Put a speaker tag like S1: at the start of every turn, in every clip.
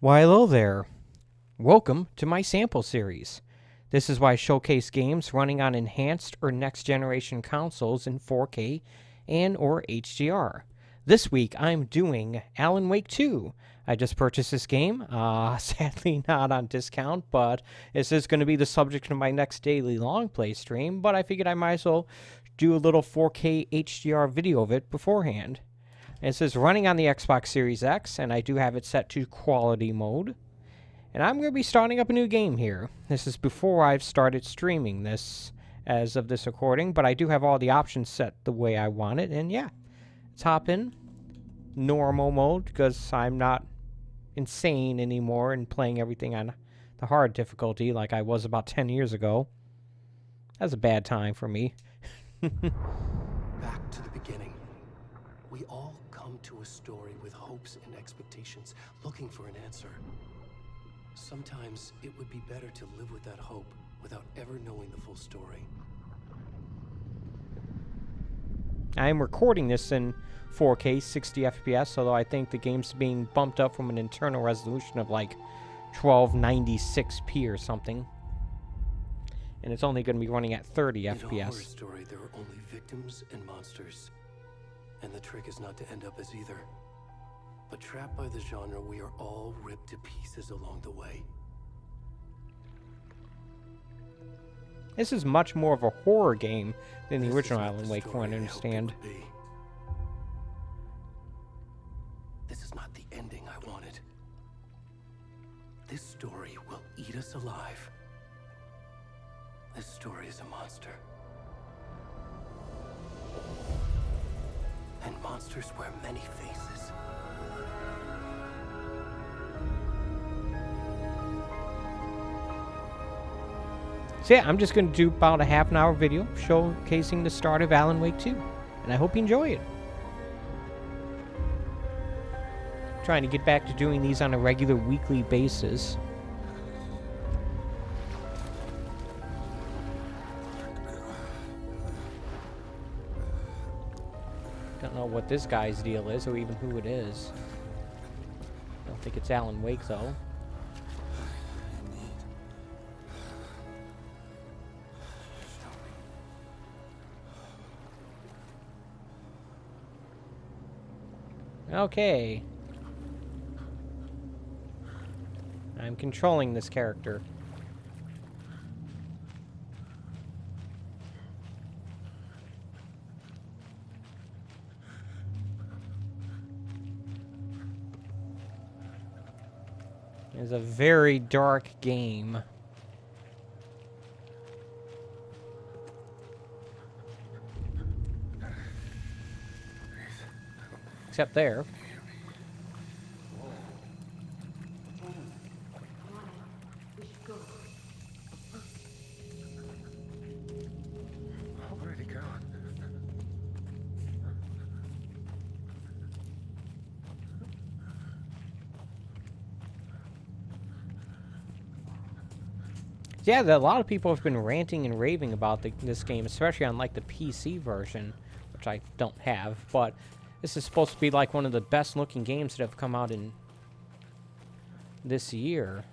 S1: Why, hello there. Welcome to my sample series. This is why I showcase games running on enhanced or next generation consoles in 4K and or HDR. This week I'm doing Alan Wake 2. I just purchased this game, sadly not on discount, but this is going to be the subject of my next daily long play stream, but I figured I might as well do a little 4K HDR video of it beforehand. It says running on the Xbox Series X, and I do have it set to quality mode. And I'm going to be starting up a new game here. This is before I've started streaming this as of this recording, but I do have all the options set the way I want it. And yeah, let's hop in normal mode because I'm not insane anymore and playing everything on the hard difficulty like I was about 10 years ago. That was a bad time for me.
S2: Back to the beginning. We all come to a story with hopes and expectations, looking for an answer. Sometimes it would be better to live with that hope without ever knowing the full story.
S1: I am recording this in 4K 60 FPS, although I think the game's being bumped up from an internal resolution of like 1296p or something. And it's only going to be running at 30
S2: In a horror
S1: FPS.
S2: story, there are only victims and monsters. And the trick is not to end up as either. But trapped by the genre, we are all ripped to pieces along the way.
S1: This is much more of a horror game than the
S2: This
S1: original
S2: is not
S1: Alan
S2: the
S1: Wake, from what I
S2: story hoped it
S1: understand.
S2: would be. This is not the ending I wanted. This story will eat us alive. This story is a monster. And monsters wear many faces.
S1: So yeah, I'm just going to do about a half an hour video showcasing the start of Alan Wake 2. And I hope you enjoy it. Trying to get back to doing these on a regular weekly basis. Don't know what this guy's deal is or even who it is. I don't think it's Alan Wake though. Okay. I'm controlling this character. It's a very dark game. Except there.
S3: Where'd he go?
S1: Yeah, a lot of people have been ranting and raving about this game, especially on like the PC version, which I don't have, but this is supposed to be like one of the best looking games that have come out in this year.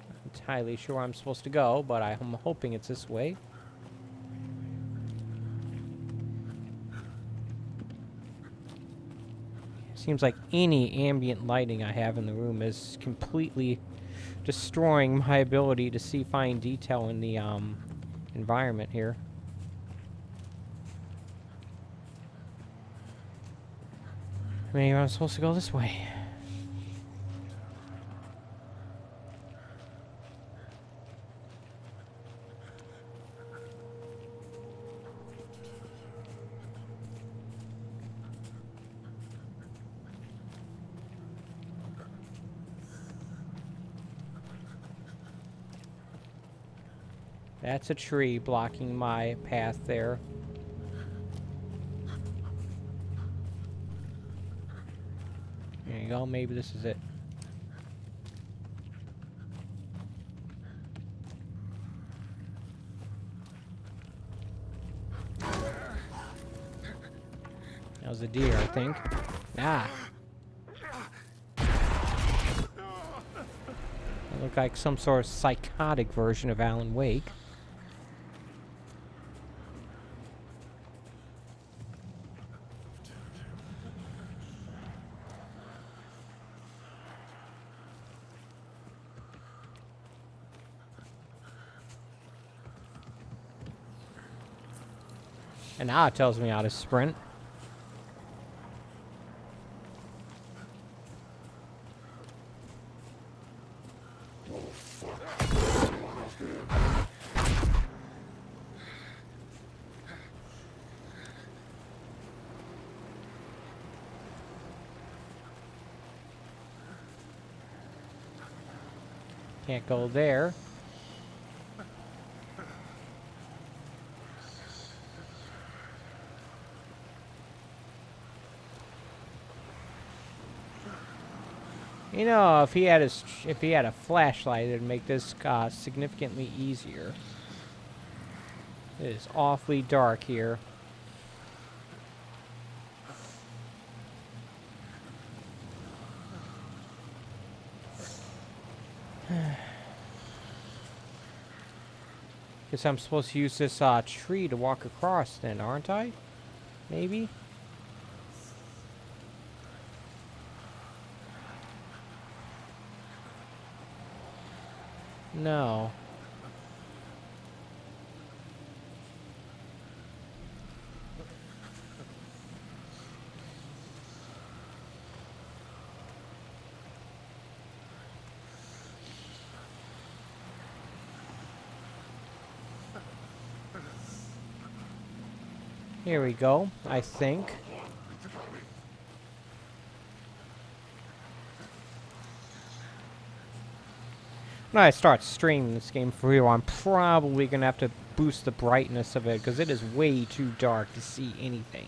S1: Not entirely sure where I'm supposed to go, but I'm hoping it's this way. Seems like any ambient lighting I have in the room is completely destroying my ability to see fine detail in the environment here. Maybe I'm supposed to go this way. That's a tree blocking my path there. There you go, maybe this is it. That was a deer, I think. Ah. Look like some sort of psychotic version of Alan Wake. And now it tells me how to sprint. Can't go there. You know, if he had a flashlight, it'd make this significantly easier. It is awfully dark here. Guess I'm supposed to use this tree to walk across then, aren't I? Maybe? No. Here we go, I think. When I start streaming this game for real, I'm probably going to have to boost the brightness of it, because it is way too dark to see anything.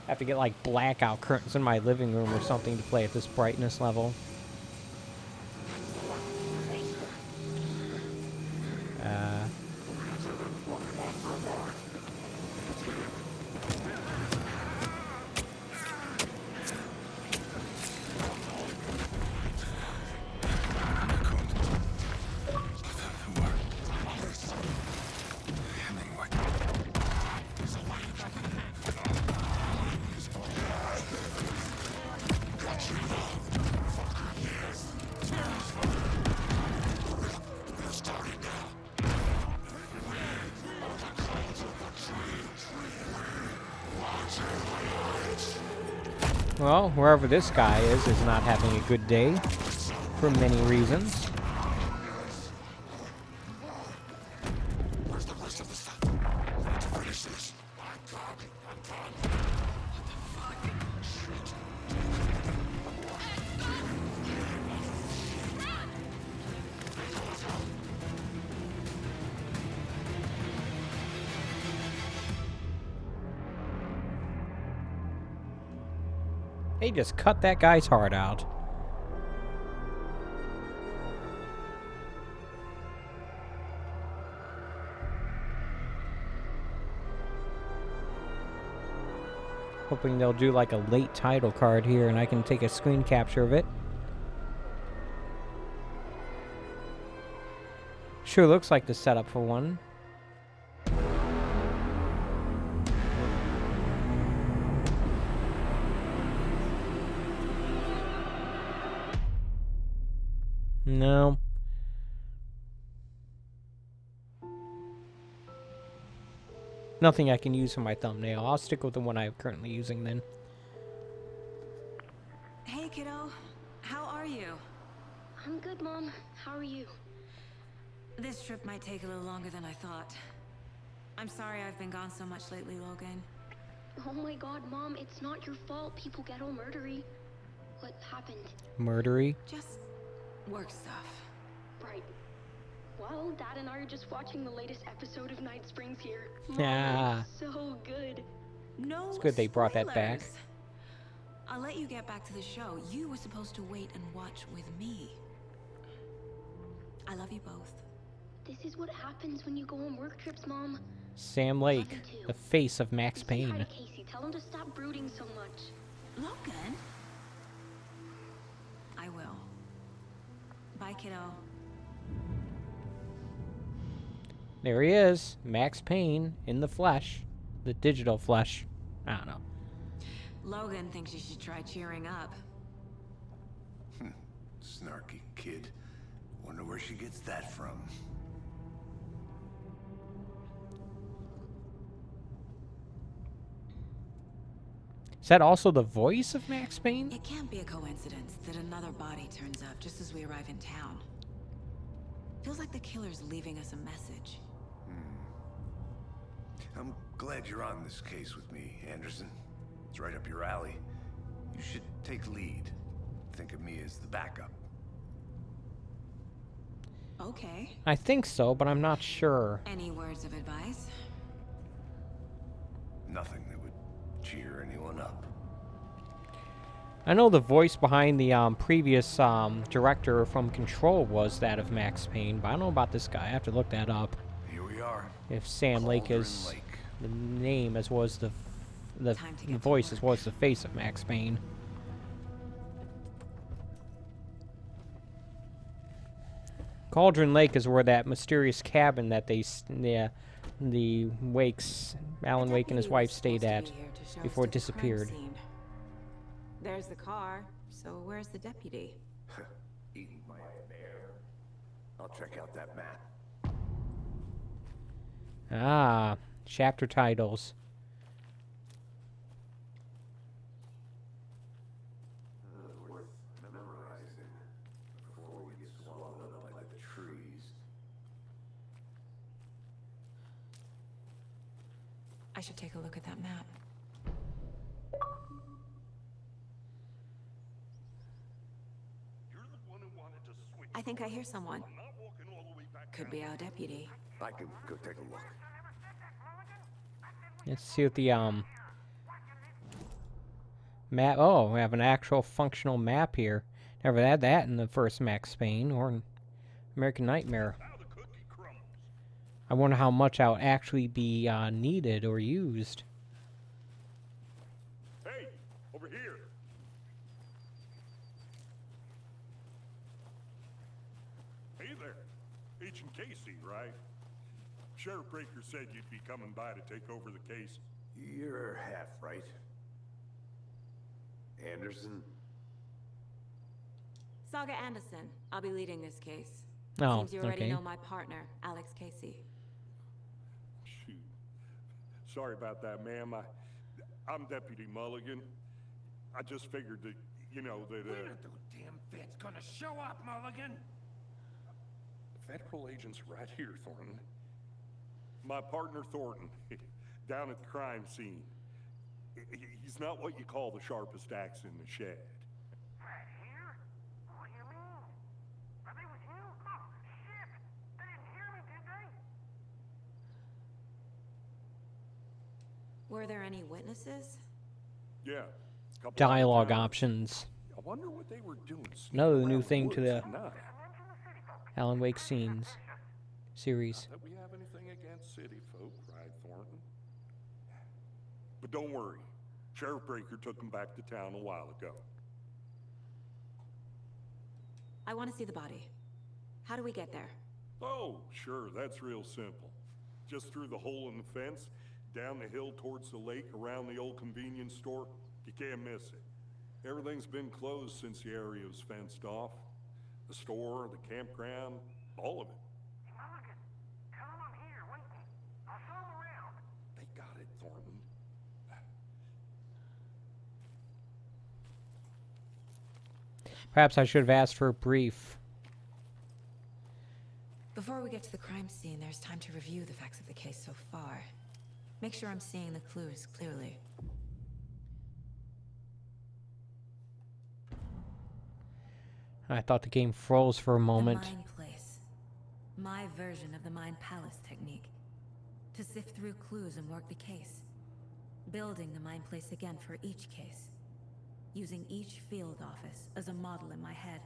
S1: I have to get, like, blackout curtains in my living room or something to play at this brightness level. Well, wherever this guy is not having a good day, for many reasons. They just cut that guy's heart out. Hoping they'll do like a late title card here and I can take a screen capture of it. Sure looks like the setup for one. No. Nothing I can use for my thumbnail. I'll stick with the one I'm currently using then.
S3: Hey, kiddo. How are you?
S4: I'm good, Mom. How are you?
S3: This trip might take a little longer than I thought. I'm sorry I've been gone so much lately, Logan.
S4: Oh my god, Mom, it's not your fault people get all murdery. What happened?
S1: Murdery?
S3: Just work stuff.
S4: Right. Well, Dad and I are just watching the latest episode of Night Springs here.
S1: Yeah.
S4: So good.
S3: No
S1: It's good they brought that back.
S3: spoilers. I'll let you get back to the show. You were supposed to wait and watch with me. I love you both.
S4: This is what happens when you go on work trips, Mom.
S1: Sam Lake, the face of Max
S4: Say hi
S1: Payne.
S4: to Casey. Tell him to stop brooding so much.
S3: Logan? Bye, kiddo.
S1: There he is, Max Payne in the flesh, the digital flesh. I don't know.
S3: Logan thinks you should try cheering up.
S5: Snarky kid. Wonder where she gets that from.
S1: Is that also the voice of Max Payne?
S3: It can't be a coincidence that another body turns up just as we arrive in town. Feels like the killer's leaving us a message.
S5: I'm glad you're on this case with me, Anderson. It's right up your alley. You should take lead. Think of me as the backup.
S3: Okay.
S1: I think so, but I'm not sure.
S3: Any words of advice?
S5: Nothing that would cheer anyone up.
S1: I know the voice behind the previous director from Control was that of Max Payne, but I don't know about this guy. I have to look that up.
S5: Here we are.
S1: If Sam Lake
S5: Cauldron
S1: is
S5: Lake.
S1: the name as was the
S3: Time to get to
S1: voice as
S3: work.
S1: was the face of Max Payne. Cauldron Lake is where that mysterious cabin that the Alan Wake and his wife stayed at before it disappeared.
S3: There's the car, so where's the deputy?
S5: Eating my bear. I'll check out that map.
S1: Ah, chapter titles.
S5: Worth memorizing before we get swallowed up by the trees.
S3: I should take a look at that map.
S6: You're the one who wanted to switch.
S3: I think I hear someone.
S6: I'm not walking all the way back
S3: Could
S6: down.
S3: be our deputy.
S5: I can go take a look.
S1: Let's see what the map. Oh, we have an actual functional map here. Never had that in the first Max Payne or in American Nightmare.
S6: Now the cookie crumbles.
S1: I wonder how much that would actually be needed or used.
S6: Hey, over here. Hey there. Agent Casey, right? Sheriff Breaker said you'd be coming by to take over the case.
S5: You're half right. Anderson?
S3: Saga Anderson. I'll be leading this case.
S1: Oh,
S3: Seems you already
S1: okay.
S3: know my partner, Alex Casey.
S6: Shoot. Sorry about that, ma'am. I'm Deputy Mulligan. I just figured that, you know, that,
S7: When are those damn vets gonna show up, Mulligan?
S6: Federal agent's right here, Thornton. My partner, Thornton, down at the crime scene. He's not what you call the sharpest axe in the shed.
S7: Right here? What do you mean? Are they with you? Oh, shit! They didn't hear me, did they?
S3: Were there any witnesses?
S6: Yeah. couple
S1: Dialogue
S6: out of towners.
S1: options.
S6: I wonder what they were doing.
S1: Another
S6: sneaking
S1: new
S6: around
S1: thing
S6: the
S1: to
S6: woods
S1: the
S6: at night.
S1: Alan Wake scenes series.
S6: Not that we have anything against city folk, right, Thornton? But don't worry. Sheriff Breaker took them back to town a while ago.
S3: I want to see the body. How do we get there?
S6: Oh, sure, that's real simple. Just through the hole in the fence, down the hill towards the lake, around the old convenience store. You can't miss it. Everything's been closed since the area was fenced off. The store, the campground, all of it.
S7: Mulligan, tell them I'm here, waiting. I'll show them around.
S6: They got it, Thornton.
S1: Perhaps I should have asked for a brief.
S3: Before we get to the crime scene, there's time to review the facts of the case so far. Make sure I'm seeing the clues clearly.
S1: I thought the game froze for a moment.
S3: The Mind Place. My version of the Mind Palace technique. To sift through clues and work the case. Building the Mind Place again for each case. Using each field office as a model in my head.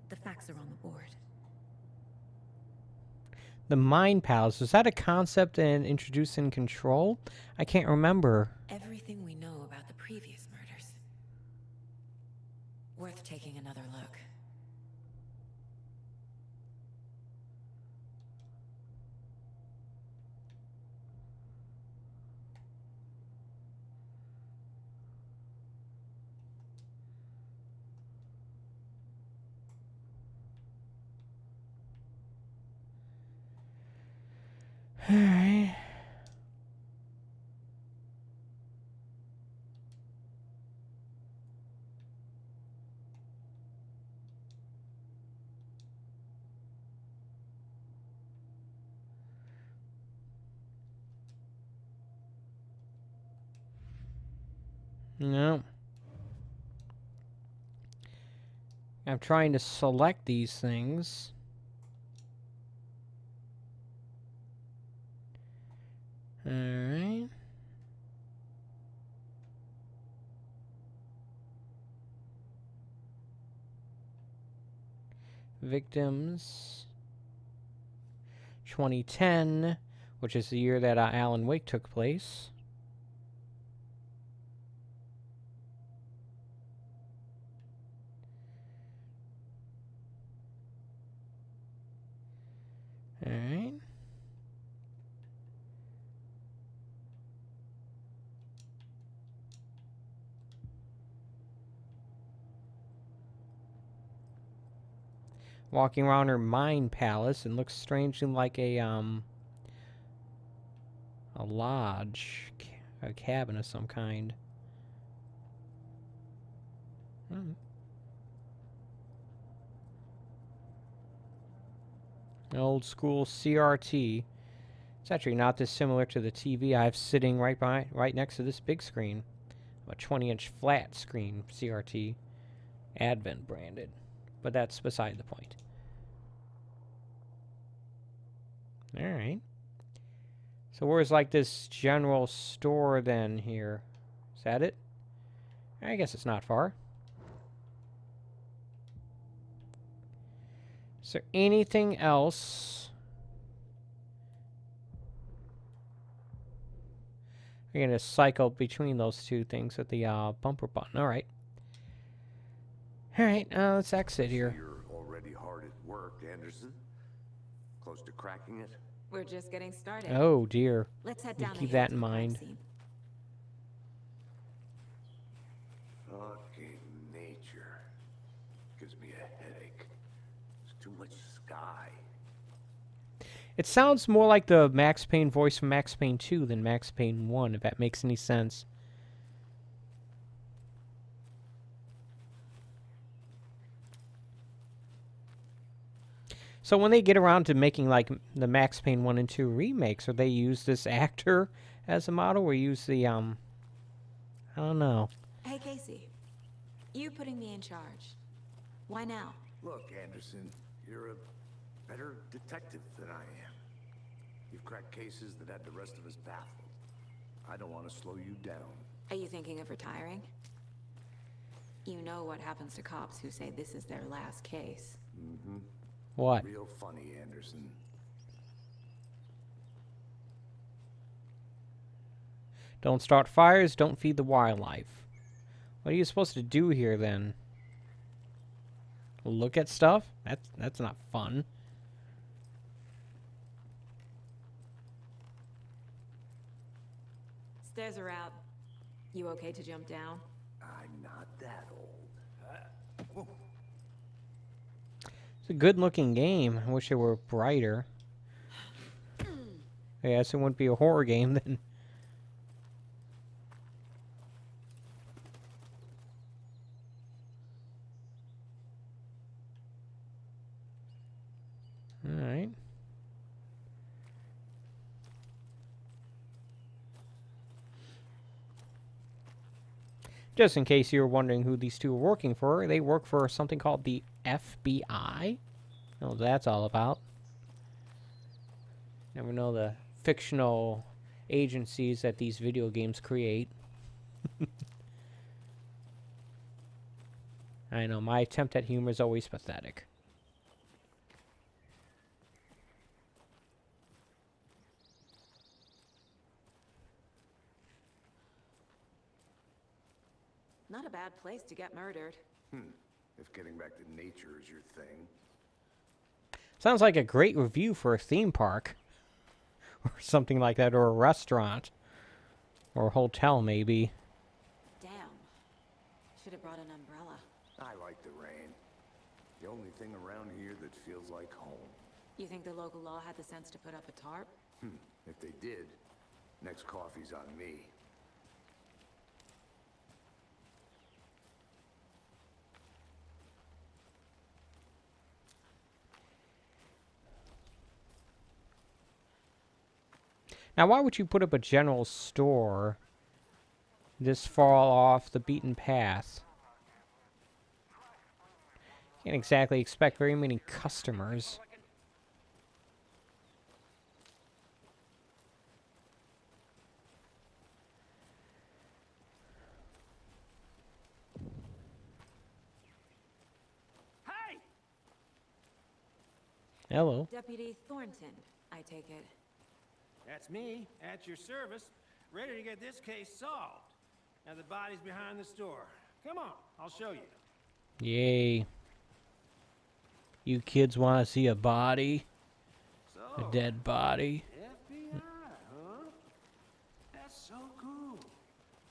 S3: The facts are on the board.
S1: The Mind Palace, was that a concept and introduced in Control? I can't remember.
S3: Everything we know about the previous murders. Worth taking another look.
S1: Alright. No. I'm trying to select these things. Alright. Victims. 2010, which is the year that Alan Wake took place. Alright. Walking around her mind palace and looks strangely like a lodge, a cabin of some kind. Hmm. An old school CRT. It's actually not dissimilar to the TV I have sitting right next to this big screen. A 20-inch flat screen CRT, Advent branded. But that's beside the point. Alright. So where's like this general store then here? Is that it? I guess it's not far. Is there anything else? We're going to cycle between those two things with the bumper button. Alright. Alright, let's exit here.
S5: You're already hard at work, Anderson. Close to cracking it?
S3: We're just getting started.
S1: Oh dear.
S3: Let's head
S1: You
S3: down the
S1: keep
S3: hill
S1: that
S3: to
S1: in
S3: the crime
S1: mind.
S3: scene.
S5: Fucking nature. Gives me a headache. There's too much sky.
S1: It sounds more like the Max Payne voice from Max Payne 2 than Max Payne 1, if that makes any sense. So when they get around to making like the Max Payne 1 and 2 remakes, or they use this actor as a model, or use the I don't know.
S3: Hey, Casey. You putting me in charge. Why now?
S5: Look, Anderson, you're a better detective than I am. You've cracked cases that had the rest of us baffled. I don't want to slow you down.
S3: Are you thinking of retiring? You know what happens to cops who say this is their last case.
S5: Mm-hmm.
S1: What?
S5: Real funny, Anderson.
S1: Don't start fires, don't feed the wildlife. What are you supposed to do here then? Look at stuff? That's not fun.
S3: Stairs are out. You okay to jump down?
S5: I'm not that old. Whoa.
S1: It's a good-looking game. I wish it were brighter. I guess it wouldn't be a horror game then. Alright. Just in case you were wondering who these two are working for, they work for something called the FBI. Know what that's all about. Never know the fictional agencies that these video games create. I know, my attempt at humor is always pathetic.
S3: Not a bad place to get murdered.
S5: If getting back to nature is your thing.
S1: Sounds like a great review for a theme park. Or something like that, or a restaurant. Or a hotel, maybe.
S3: Damn. Should have brought an umbrella.
S5: I like the rain. The only thing around here that feels like home.
S3: You think the local law had the sense to put up a tarp?
S5: If they did, next coffee's on me.
S1: Now, why would you put up a general store this far off the beaten path? Can't exactly expect very many customers.
S7: Hey!
S1: Hello.
S3: Deputy Thornton, I take it.
S8: That's me, at your service, ready to get this case solved. Now the body's behind the store. Come on, I'll show you.
S1: Yay. You kids want to see a body?
S8: So,
S1: A dead body?
S8: FBI, huh? That's so cool.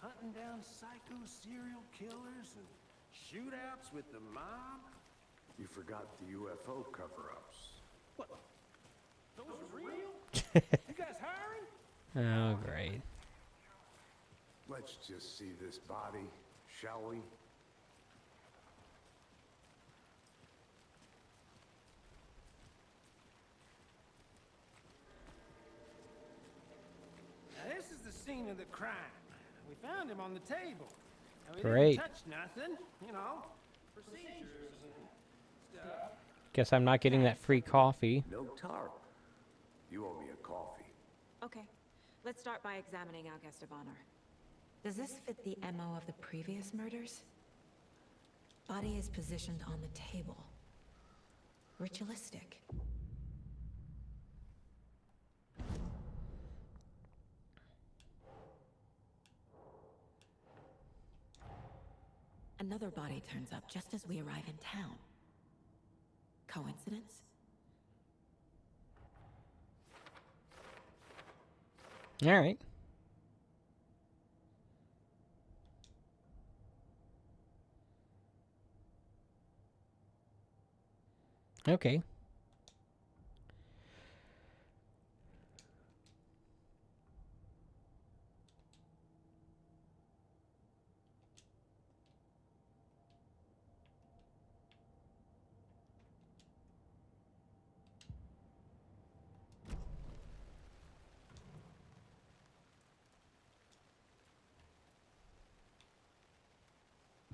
S8: Hunting down psycho serial killers and shootouts with the mob.
S5: You forgot the UFO cover-ups.
S8: What? Those are real? You guys hiring?
S1: Oh, great.
S5: Let's just see this body, shall we?
S8: Now this is the scene of the crime. We found him on the table. And we
S1: Great.
S8: didn't touch nothing, you know. Procedures and stuff.
S1: Guess I'm not getting that free coffee.
S5: No tarp. You owe me a coffee.
S3: Okay, let's start by examining our guest of honor. Does this fit the MO of the previous murders? Body is positioned on the table. Ritualistic. Another body turns up just as we arrive in town. Coincidence?
S1: All right. Okay.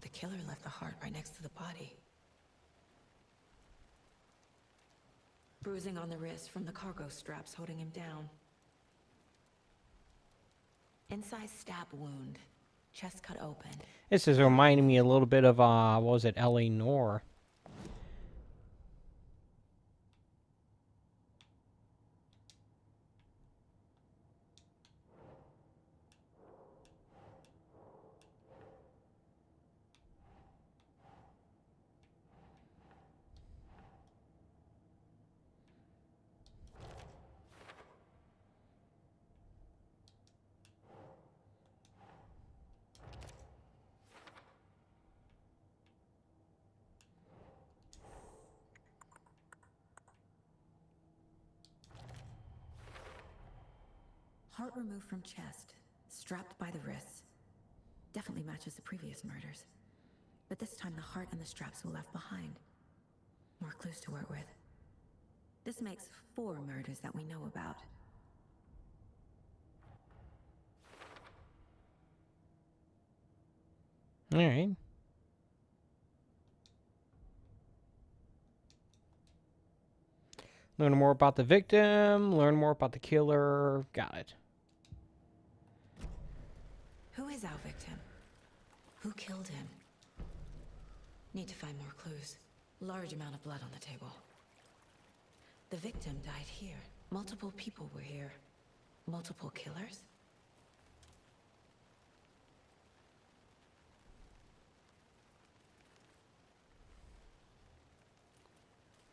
S3: The killer left the heart right next to the body. Bruising on the wrist from the cargo straps holding him down. Inside stab wound. Chest cut open.
S1: This is reminding me a little bit of, what was it, L.A. Noire.
S3: Heart removed from chest, strapped by the wrists. Definitely matches the previous murders. But this time the heart and the straps were left behind. More clues to work with. This makes 4 murders that we know about.
S1: All right. Learn more about the victim, learn more about the killer. Got it.
S3: Who is our victim? Who killed him? Need to find more clues. Large amount of blood on the table. The victim died here. Multiple people were here. Multiple killers?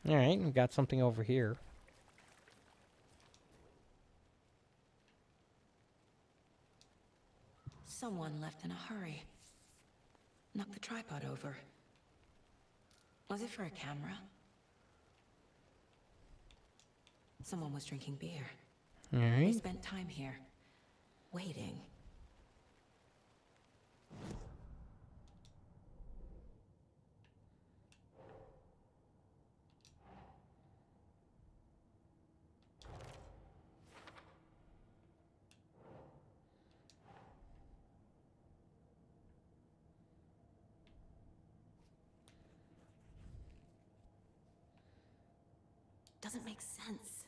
S1: All right, we got something over here.
S3: Someone left in a hurry. Knocked the tripod over. Was it for a camera? Someone was drinking beer.
S1: All
S3: They
S1: right.
S3: spent time here, waiting. Doesn't make sense.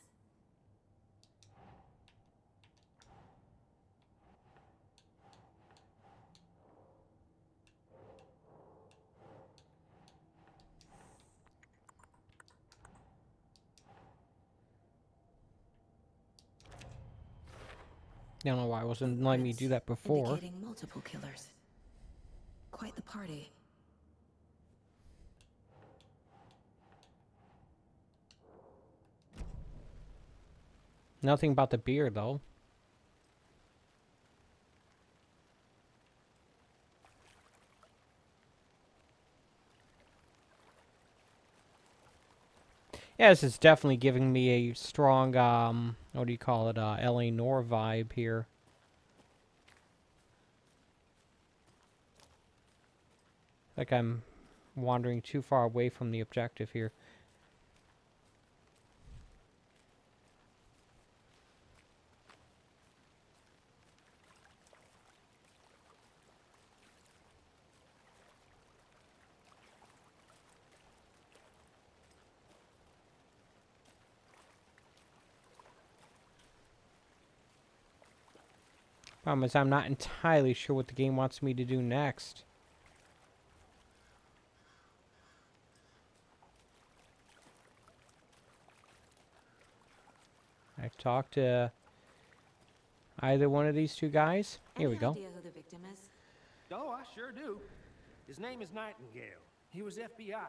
S1: Don't know why I wasn't letting me do that before.
S3: Indicating multiple killers. Quite the party.
S1: Nothing about the beer, though. Yeah, this is definitely giving me a strong, what do you call it, LA Noire vibe here. Like I'm wandering too far away from the objective here. Problem is, I'm not entirely sure what the game wants me to do next. I've talked to either one of these two guys. Here we
S3: Any
S1: go.
S3: idea who the victim is?
S8: Oh, I sure do. His name is Nightingale. He was FBI.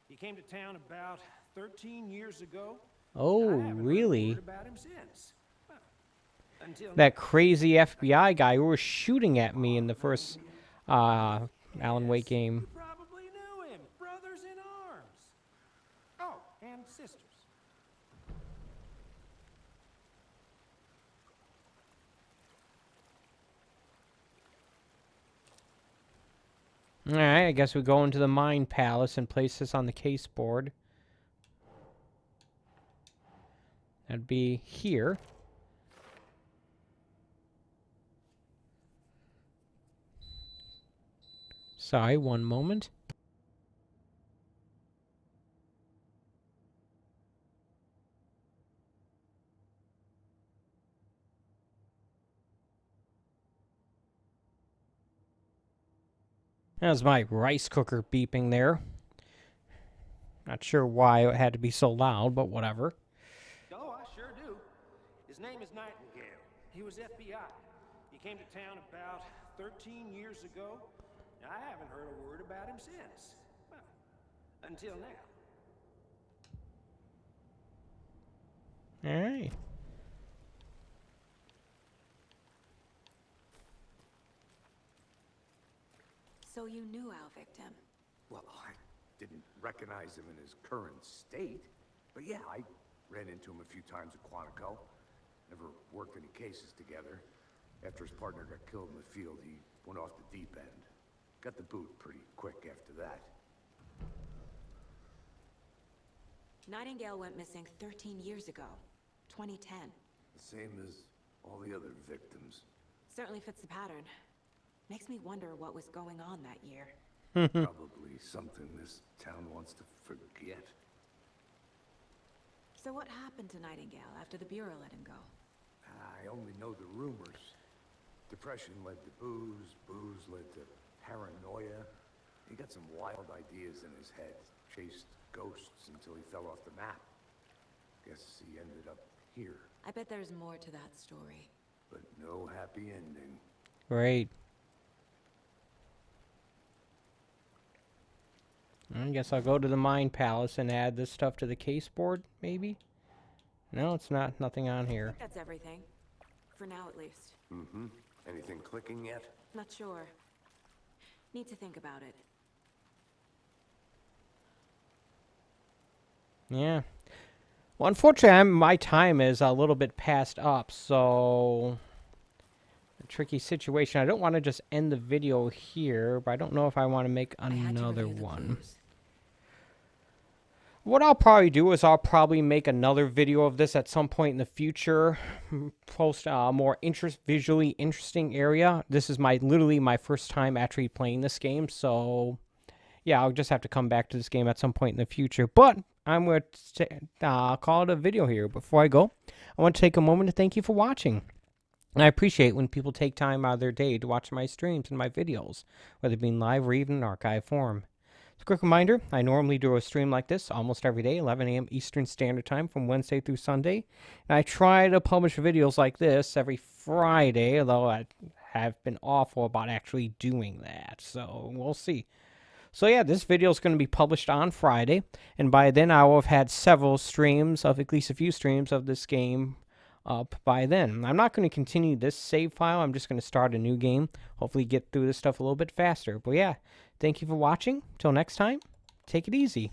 S8: He came to town about 13 years ago.
S1: Oh,
S8: I haven't heard a
S1: really?
S8: word about him since. Well, until
S1: That crazy FBI guy who was shooting at me in the first Alan Wake game.
S8: you probably knew him. Brothers in arms. Oh, and sisters.
S1: Alright, I guess we go into the Mind Palace and place this on the case board. That'd be here. Sorry, one moment. That was my rice cooker beeping there. Not sure why it had to be so loud, but whatever.
S8: Oh, I sure do. His name is Nightingale. He was FBI. He came to town about 13 years ago. I haven't heard a word about him since. Well, until now.
S1: Alright.
S3: So you knew our victim.
S5: Well, I didn't recognize him in his current state. But yeah, I ran into him a few times at Quantico. Never worked any cases together. After his partner got killed in the field, he went off the deep end. Got the boot pretty quick after that.
S3: Nightingale went missing 13 years ago. 2010.
S5: The same as all the other victims.
S3: Certainly fits the pattern. Makes me wonder what was going on that year.
S5: Probably something this town wants to forget.
S3: So what happened to Nightingale after the Bureau let him go?
S5: I only know the rumors. Depression led to booze, booze led to paranoia. He got some wild ideas in his head, chased ghosts until he fell off the map. Guess he ended up here,
S3: I bet there's more to that story.
S5: but no happy ending.
S1: Great. I guess I'll go to the Mind Palace and add this stuff to the case board, maybe? No, it's not. Nothing on here.
S3: That's everything. For now, at least.
S5: Mm-hmm. Anything clicking yet?
S3: Not sure. Need to think about it.
S1: Yeah. Well, unfortunately, my time is a little bit passed up, so a tricky situation. I don't want to just end the video here, but I don't know if I want to make
S3: I had to
S1: another
S3: review the
S1: one.
S3: clues.
S1: What I'll probably do is I'll probably make another video of this at some point in the future. Post a more visually interesting area. This is literally my first time actually playing this game, so yeah, I'll just have to come back to this game at some point in the future. But I'm going to call it a video here. Before I go, I want to take a moment to thank you for watching. And I appreciate when people take time out of their day to watch my streams and my videos, whether it be live or even in archive form. As a quick reminder, I normally do a stream like this almost every day, 11 a.m. Eastern Standard Time from Wednesday through Sunday. And I try to publish videos like this every Friday, although I have been awful about actually doing that. So we'll see. So yeah, this video is going to be published on Friday. And by then I will have had several streams of, at least a few streams of this game up by then. I'm not going to continue this save file. I'm just going to start a new game. Hopefully get through this stuff a little bit faster. But yeah, thank you for watching. Till next time, take it easy.